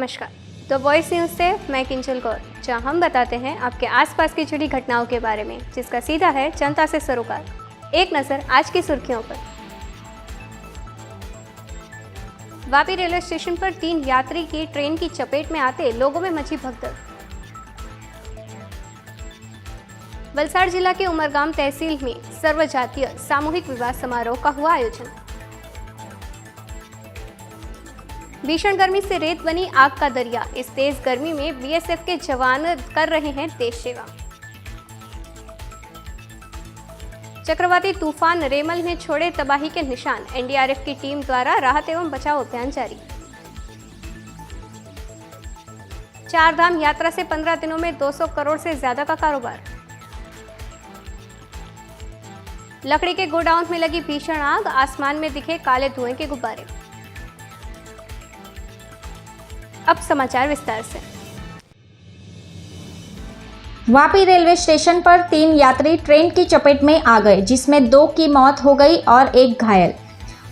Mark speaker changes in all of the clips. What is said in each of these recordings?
Speaker 1: नमस्कार। The voice news से मैं किंजल कौर, जहां हम बताते हैं आपके आसपास की जुड़ी घटनाओं के बारे में, जिसका सीधा है जनता से सरोकार। एक नज़र आज की सुर्खियों पर। वापी रेलवे स्टेशन पर 3 यात्री की ट्रेन की चपेट में आते लोगों में मची भगदड़। वलसाड़ जिला के उमरगाम तहसील में सर्वजातीय सामूहिक विवाह समारोह का हुआ आयोजन। भीषण गर्मी से रेत बनी आग का दरिया। इस तेज गर्मी में बीएसएफ के जवान कर रहे हैं देश सेवा। चक्रवाती तूफान रेमल ने छोड़े तबाही के निशान। एनडीआरएफ की टीम द्वारा राहत एवं बचाव अभियान जारी। 4 धाम यात्रा से 15 दिनों में 200 करोड़ से ज्यादा का कारोबार। लकड़ी के गोडाउन में लगी भीषण आग। आसमान में दिखे काले धुएं के गुब्बारे। अब समाचार विस्तार से।
Speaker 2: वापी रेलवे स्टेशन पर 3 यात्री ट्रेन की चपेट में आ गए, जिसमें 2 की मौत हो गई और 1 घायल।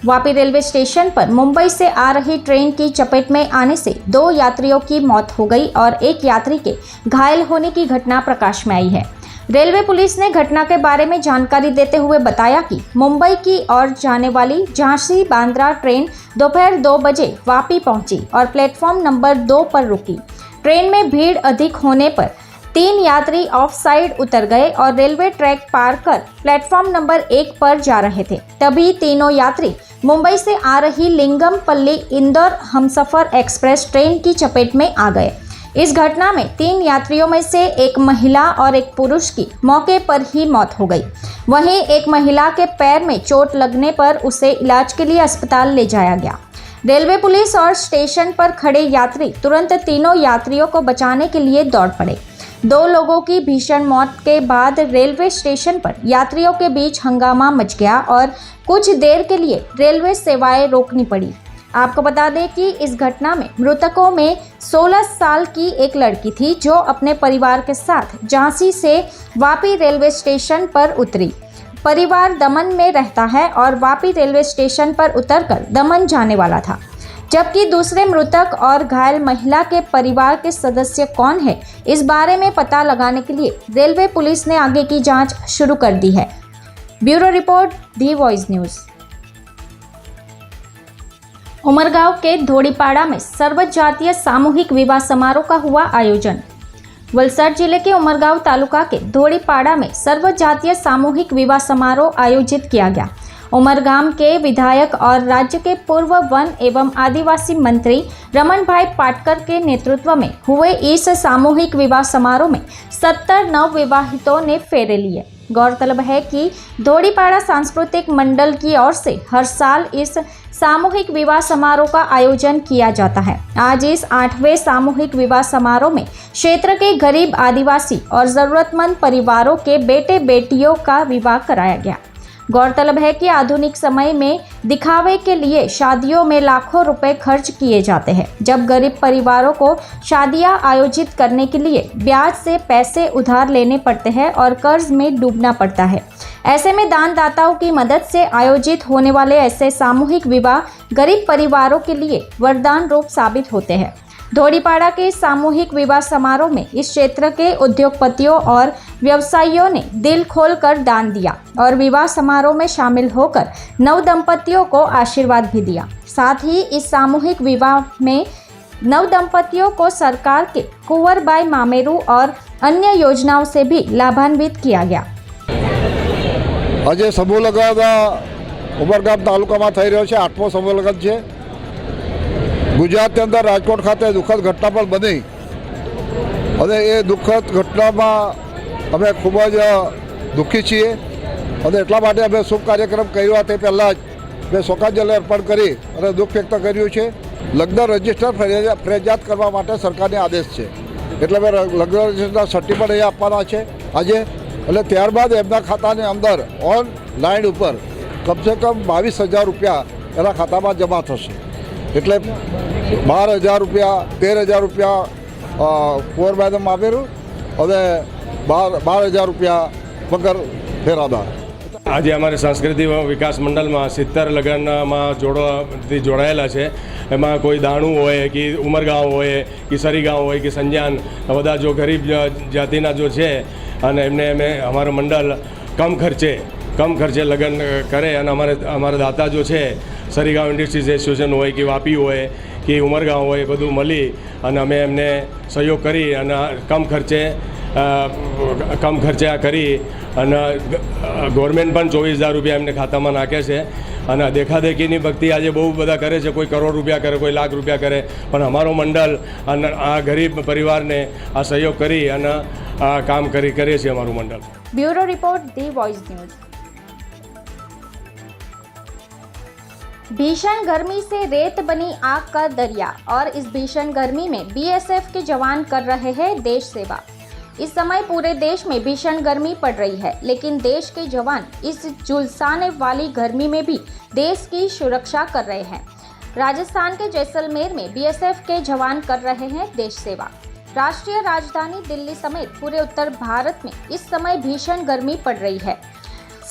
Speaker 2: वापी रेलवे स्टेशन पर मुंबई से आ रही ट्रेन की चपेट में आने से 2 यात्रियों की मौत हो गई और 1 यात्री के घायल होने की घटना प्रकाश में आई है। रेलवे पुलिस ने घटना के बारे में जानकारी देते हुए बताया कि मुंबई की ओर जाने वाली झांसी बांद्रा ट्रेन दोपहर 2 बजे वापी पहुंची और प्लेटफॉर्म नंबर 2 पर रुकी। ट्रेन में भीड़ अधिक होने पर 3 यात्री ऑफ साइड उतर गए और रेलवे ट्रैक पार कर प्लेटफॉर्म नंबर 1 पर जा रहे थे। तभी तीनों यात्री मुंबई से आ रही लिंगमपल्ली इंदौर हमसफर एक्सप्रेस ट्रेन की चपेट में आ गए। इस घटना में 3 यात्रियों में से 1 महिला और 1 पुरुष की मौके पर ही मौत हो गई। वहीं एक महिला के पैर में चोट लगने पर उसे इलाज के लिए अस्पताल ले जाया गया। रेलवे पुलिस और स्टेशन पर खड़े यात्री तुरंत तीनों यात्रियों को बचाने के लिए दौड़ पड़े। 2 लोगों की भीषण मौत के बाद रेलवे स्टेशन पर यात्रियों के बीच हंगामा मच गया और कुछ देर के लिए रेलवे सेवाएं रोकनी पड़ी। आपको बता दें कि इस घटना में मृतकों में 16 साल की एक लड़की थी, जो अपने परिवार के साथ झांसी से वापी रेलवे स्टेशन पर उतरी। परिवार दमन में रहता है और वापी रेलवे स्टेशन पर उतरकर दमन जाने वाला था। जबकि दूसरे मृतक और घायल महिला के परिवार के सदस्य कौन है, इस बारे में पता लगाने के लिए रेलवे पुलिस ने आगे की जांच शुरू कर दी है। Bureau report, the voice news. Umargaon के धोड़ीपाड़ा में सर्वजातीय सामूहिक विवाह समारोह का हुआ आयोजन। वलसाड़ जिले के उमरगांव तालुका के धोड़ीपाड़ा में सर्वजातीय सामूहिक विवाह समारोह आयोजित किया गया। उमरगांव के विधायक और राज्य के पूर्व वन एवं आदिवासी मंत्री रमन भाई पाटकर के नेतृत्व में हुए इस सामूहिक विवाह समारोह में 70 नवविवाहितों ने फेरे लिए। गौरतलब है कि धोड़ीपाड़ा सांस्कृतिक मंडल की ओर से हर साल इस सामूहिक विवाह समारोह का आयोजन किया जाता है। आज इस 8वें सामूहिक विवाह समारोह में क्षेत्र के गरीब आदिवासी और जरूरतमंद परिवारों के बेटे बेटियों का विवाह कराया गया। गौरतलब है कि आधुनिक समय में दिखावे के लिए शादियों में लाखों रुपए खर्च किए जाते हैं। जब गरीब परिवारों को शादियां आयोजित करने के लिए ब्याज से पैसे उधार लेने पड़ते हैं और कर्ज में डूबना पड़ता है। ऐसे में दानदाताओं की मदद से आयोजित होने वाले ऐसे सामूहिक विवाह गरीब परिवारों के लिए वरदान रूप साबित होते हैं। धोड़ीपाड़ा के सामूहिक विवाह समारोह में इस क्षेत्र के उद्योगपतियों और व्यवसायियों ने दिल खोलकर दान दिया और विवाह समारोह में शामिल होकर नव दंपतियों को आशीर्वाद भी दिया। साथ ही इस सामूहिक विवाह में नव दंपतियों को सरकार के कुंवरबाई मामेरू और अन्य योजनाओं से भी लाभान्वित किया गया।
Speaker 3: आज समूह लगन उमरगाम तालुका में थई रह्यो छे। 8मो समूह लगन छे। गुजरात के अंदर राजकोट खाते दुखद घटना पर बनी और ये दुखद घटना में अमे खूब दुखी छे। एटला माटे अमे शुभ कार्यक्रम कर्यो ते पहला मैं शोकांजलि अर्पण करी और दुख व्यक्त कर्युं छे। लग्न रजिस्टर फरजियात करवा माटे सरकारने आदेश छे, एटले मैं लग्न रजिस्टर सर्टिफिकेट अहीं आपवाना छे आजे। એટલે ત્યારબાદ એમના ખાતાની અંદર ઓનલાઈન ઉપર કમસે કમ 22,000 રૂપિયા એના ખાતામાં જમા થશે। એટલે 12,000 રૂપિયા 13,000 રૂપિયા કુંવરબાઈને મામેરું અને 12,000 રૂપિયા વગર ફેરાદાર।
Speaker 4: આજે અમારે સાંસ્કૃતિક વિકાસ મંડળમાં 70 લગ્નમાં જોડાયેલા છે। એમાં કોઈ દાણું હોય કે ઉમરગાંવ હોય કે સરીગાંવ હોય કે સંજાન બધા જો ગરીબ જાતિના જો છે અને એમને અમે અમારું મંડળ કમ ખર્ચે લગ્ન કરે અને અમારા દાતા જો છે સરીગાંવ ઇન્ડસ્ટ્રીઝ એસોસિએશન હોય કે વાપી હોય કે ઉમરગાંવ હોય બધું મળી અને અમે એમને સહયોગ કરી અને કમ ખર્ચે આ કરી અને ગવર્મેન્ટ પણ 24,000 રૂપિયા એમને ખાતામાં નાખે છે અને દેખાદેખીની ભક્તિ આજે બહુ બધા કરે છે। કોઈ કરોડ રૂપિયા કરે, કોઈ લાખ રૂપિયા કરે, પણ અમારો મંડળ અને આ ગરીબ પરિવારને આ સહયોગ કરી અને આ કામ કરીએ છીએ અમારું મંડળ।
Speaker 2: Bureau report the voice news. भीषण गर्मी से रेत बनी आग का दरिया और इस भीषण गर्मी में बीएसएफ के जवान कर रहे हैं देश सेवा। इस समय पूरे देश में भीषण गर्मी पड़ रही है, लेकिन देश के जवान इस झुलसाने वाली गर्मी में भी देश की सुरक्षा कर रहे हैं। राजस्थान के जैसलमेर में बीएसएफ के जवान कर रहे हैं देश सेवा। राष्ट्रीय राजधानी दिल्ली समेत पूरे उत्तर भारत में इस समय भीषण गर्मी पड़ रही है।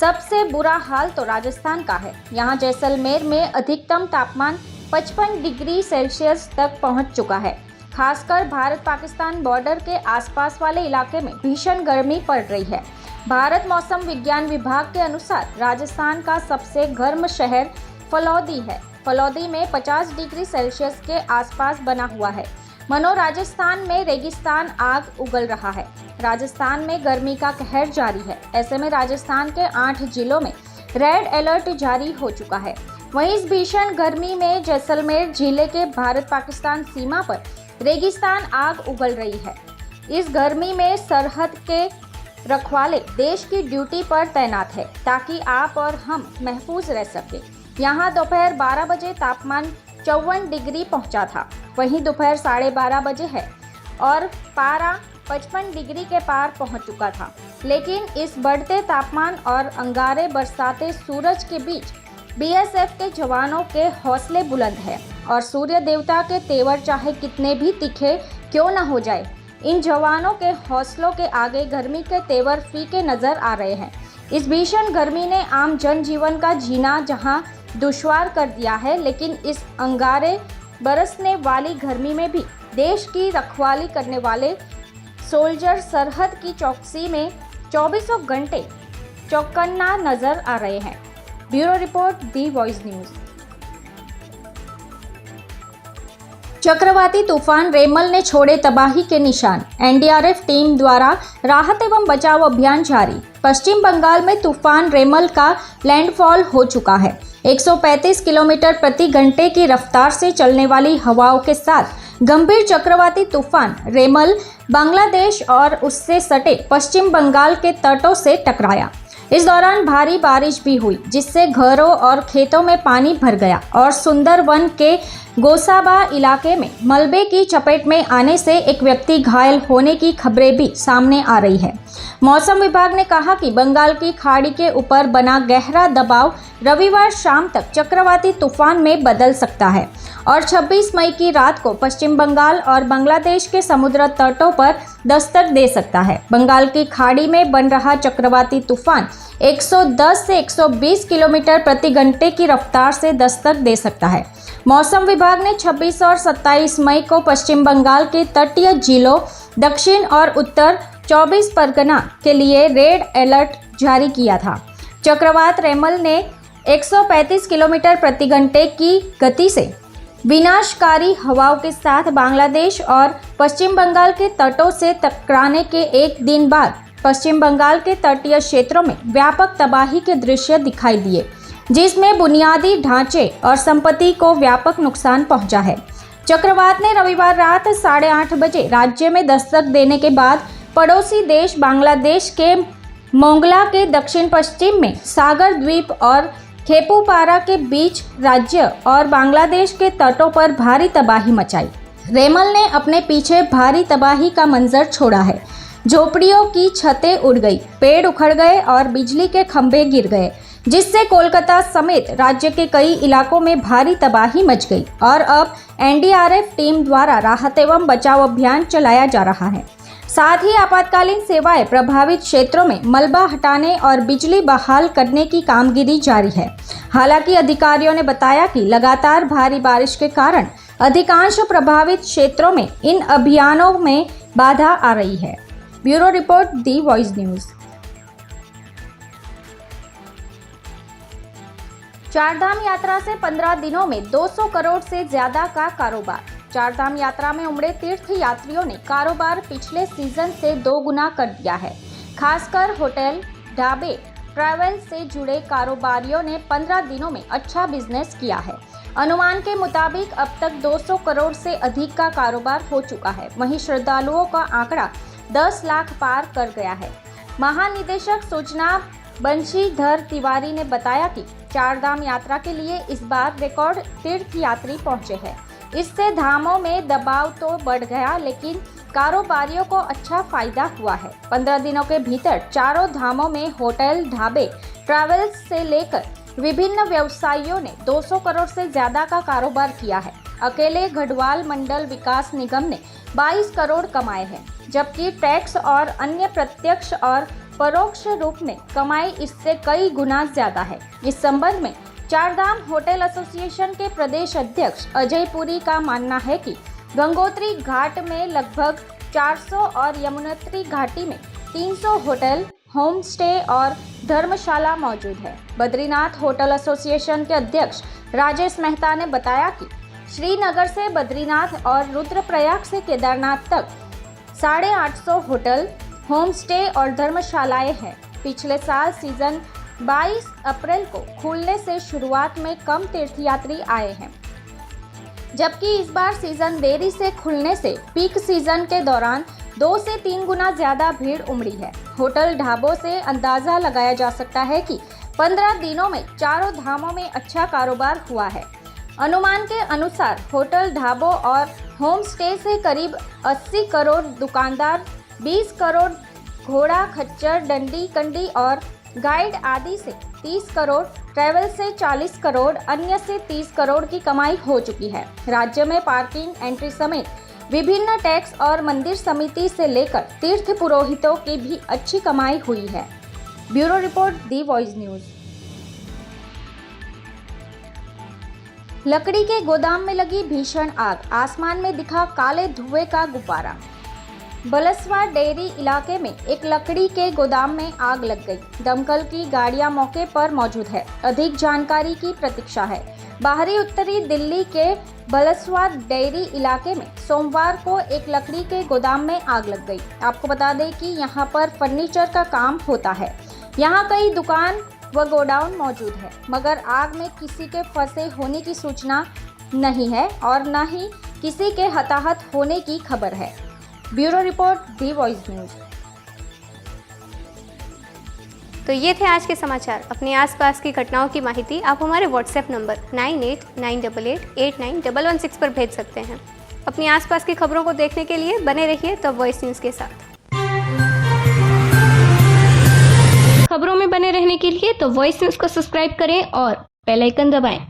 Speaker 2: सबसे बुरा हाल तो राजस्थान का है। यहाँ जैसलमेर में अधिकतम तापमान 55 डिग्री सेल्सियस तक पहुँच चुका है। खासकर भारत पाकिस्तान बॉर्डर के आसपास वाले इलाके में भीषण गर्मी पड़ रही है। भारत मौसम विज्ञान विभाग के अनुसार राजस्थान का सबसे गर्म शहर फलौदी है। फलौदी में 50 डिग्री सेल्सियस के आसपास बना हुआ है। मनो राजस्थान में रेगिस्तान आग उगल रहा है। राजस्थान में गर्मी का कहर जारी है। ऐसे में राजस्थान के 8 जिलों में रेड अलर्ट जारी हो चुका है। वहीं इस भीषण गर्मी में जैसलमेर जिले के भारत पाकिस्तान सीमा पर रेगिस्तान आग उगल रही है। इस गर्मी में सरहद के रखवाले देश की ड्यूटी पर तैनात है ताकि आप और हम महफूज रह सके। यहाँ दोपहर 12 बजे तापमान 54 डिग्री पहुँचा था। वहीं दोपहर 12:30 बजे है और पारा 55 डिग्री के पार पहुँच चुका था। लेकिन इस बढ़ते तापमान और अंगारे बरसाते सूरज के बीच बीएसएफ के जवानों के हौसले बुलंद है और सूर्य देवता के तेवर चाहे कितने भी तीखे क्यों न हो जाए, इन जवानों के हौसलों के आगे गर्मी के तेवर फीके नजर आ रहे हैं। इस भीषण गर्मी ने आम जनजीवन का जीना जहां दुश्वार कर दिया है, लेकिन इस अंगारे बरसने वाली गर्मी में भी देश की रखवाली करने वाले सोल्जर सरहद की चौकसी में 24 घंटे चौकन्ना नजर आ रहे हैं। Bureau report the voice news. चक्रवाती तूफान रेमल ने छोड़े तबाही के निशान। एनडीआरएफ टीम द्वारा राहत एवं बचाव अभियान जारी। पश्चिम बंगाल में तूफान रेमल का लैंडफॉल हो चुका है। 135 किलोमीटर प्रति घंटे की रफ्तार से चलने वाली हवाओं के साथ गंभीर चक्रवाती तूफान रेमल बांग्लादेश और उससे सटे पश्चिम बंगाल के तटों से टकराया। इस दौरान भारी बारिश भी हुई, जिससे घरों और खेतों में पानी भर गया और सुंदरवन के गोसाबा इलाके में मलबे की चपेट में आने से एक व्यक्ति घायल होने की खबरें भी सामने आ रही है। मौसम विभाग ने कहा कि बंगाल की खाड़ी के ऊपर बना गहरा दबाव रविवार शाम तक चक्रवाती तूफान में बदल सकता है और 26 मई की रात को पश्चिम बंगाल और बांग्लादेश के समुद्र तटों पर दस्तक दे सकता है। बंगाल की खाड़ी में बन रहा चक्रवाती तूफान 110 से 120 किलोमीटर प्रति घंटे की रफ्तार से दस्तक दे सकता है। मौसम विभाग ने 26 और 27 मई को पश्चिम बंगाल के तटीय जिलों दक्षिण और उत्तर 24 परगना के लिए रेड अलर्ट जारी किया था। चक्रवात रेमल ने 135 किलोमीटर प्रति घंटे की गति से विनाशकारी हवाओं के साथ बांग्लादेश और पश्चिम बंगाल के तटों से टकराने के एक दिन बाद पश्चिम बंगाल के तटीय क्षेत्रों में व्यापक तबाही के दृश्य दिखाई दिए, जिसमें बुनियादी ढांचे और संपत्ति को व्यापक नुकसान पहुंचा है। चक्रवात ने रविवार रात 8:30 बजे राज्य में दस्तक देने के बाद पड़ोसी देश बांग्लादेश के मोंगला के दक्षिण पश्चिम में सागर द्वीप और खेपुपारा के बीच राज्य और बांग्लादेश के तटों पर भारी तबाही मचाई। रेमल ने अपने पीछे भारी तबाही का मंजर छोड़ा है। झोपड़ियों की छतें उड़ गई, पेड़ उखड़ गए और बिजली के खंभे गिर गए, जिससे कोलकाता समेत राज्य के कई इलाकों में भारी तबाही मच गई और अब एनडीआरएफ टीम द्वारा राहत एवं बचाव अभियान चलाया जा रहा है। साथ ही आपातकालीन सेवाएं प्रभावित क्षेत्रों में मलबा हटाने और बिजली बहाल करने की कामगिरी जारी है। हालांकि अधिकारियों ने बताया कि लगातार भारी बारिश के कारण अधिकांश प्रभावित क्षेत्रों में इन अभियानों में बाधा आ रही है। Bureau report, the voice news. Chardham यात्रा से 15 दिनों में 200 करोड़ से ज्यादा का कारोबार। चारधाम यात्रा में उमड़े तीर्थ यात्रियों ने कारोबार पिछले सीजन से 2 गुना कर दिया है। खासकर होटल, ढाबे, ट्रैवल से जुड़े कारोबारियों ने 15 दिनों में अच्छा बिजनेस किया है। अनुमान के मुताबिक अब तक 200 करोड़ से अधिक का कारोबार हो चुका है। वहीं श्रद्धालुओं का आंकड़ा 10 लाख पार कर गया है। महानिदेशक सूचना बंशीधर तिवारी ने बताया कि चारधाम यात्रा के लिए इस बार रिकॉर्ड तीर्थ यात्री पहुंचे हैं। इससे धामों में दबाव तो बढ़ गया, लेकिन कारोबारियों को अच्छा फायदा हुआ है। 15 दिनों के भीतर चारों धामों में होटल, ढाबे, ट्रैवल्स से लेकर विभिन्न व्यवसायियों ने 200 करोड़ से ज्यादा का कारोबार किया है। अकेले गढ़वाल मंडल विकास निगम ने 22 करोड़ कमाए हैं, जबकि टैक्स और अन्य प्रत्यक्ष और परोक्ष रूप में कमाई इससे कई गुना ज्यादा है। इस संबंध में चारधाम होटल एसोसिएशन के प्रदेश अध्यक्ष अजय पुरी का मानना है कि गंगोत्री घाट में लगभग 400 और यमुनोत्री घाटी में 300 होटल, होम स्टे और धर्मशाला मौजूद है। बद्रीनाथ होटल एसोसिएशन के अध्यक्ष राजेश मेहता ने बताया कि श्रीनगर से बद्रीनाथ और रुद्रप्रयाग से केदारनाथ तक 850 होटल, होम स्टे और धर्मशालाएं हैं। पिछले साल सीजन 22 अप्रैल को खुलने से शुरुआत में कम तीर्थयात्री आए हैं, जबकि इस बार सीजन देरी से खुलने से पीक सीजन के दौरान 2 से 3 गुना ज्यादा भीड़ उमड़ी है। होटल, ढाबों से अंदाजा लगाया जा सकता है कि 15 दिनों में चारों धामों में अच्छा कारोबार हुआ है। अनुमान के अनुसार होटल, ढाबों और होम स्टे से करीब 80 करोड़, दुकानदार 20 करोड़, घोड़ा, खच्चर, डंडी, कंडी और गाइड आदि से 30 करोड़, ट्रैवल से 40 करोड़, अन्य से 30 करोड़ की कमाई हो चुकी है। राज्य में पार्किंग, एंट्री समेत विभिन्न टैक्स और मंदिर समिति से लेकर तीर्थ पुरोहितों की भी अच्छी कमाई हुई है। Bureau report, the voice news. लकड़ी के गोदाम में लगी भीषण आग, आसमान में दिखा काले धुएं का गुब्बारा। बलसवा डेयरी इलाके में एक लकड़ी के गोदाम में आग लग गई। दमकल की गाड़ियां मौके पर मौजूद है। अधिक जानकारी की प्रतीक्षा है। बाहरी उत्तरी दिल्ली के बलसवा डेयरी इलाके में सोमवार को एक लकड़ी के गोदाम में आग लग गई। आपको बता दें कि यहां पर फर्नीचर का काम होता है। यहां कई दुकान व गोडाउन मौजूद है, मगर आग में किसी के फंसे होने की सूचना नहीं है और न ही किसी के हताहत होने की खबर है। Bureau report, the voice news.
Speaker 1: तो ये थे आज के समाचार। अपने आसपास की घटनाओं की माहिती आप हमारे व्हाट्सएप नंबर 9898889116 पर भेज सकते हैं। अपनी आसपास की खबरों को देखने के लिए बने रहिए द वॉइस न्यूज़ के साथ। खबरों में बने रहने के लिए तो वॉइस न्यूज़ को सब्सक्राइब करें और बेल आइकन दबाएं।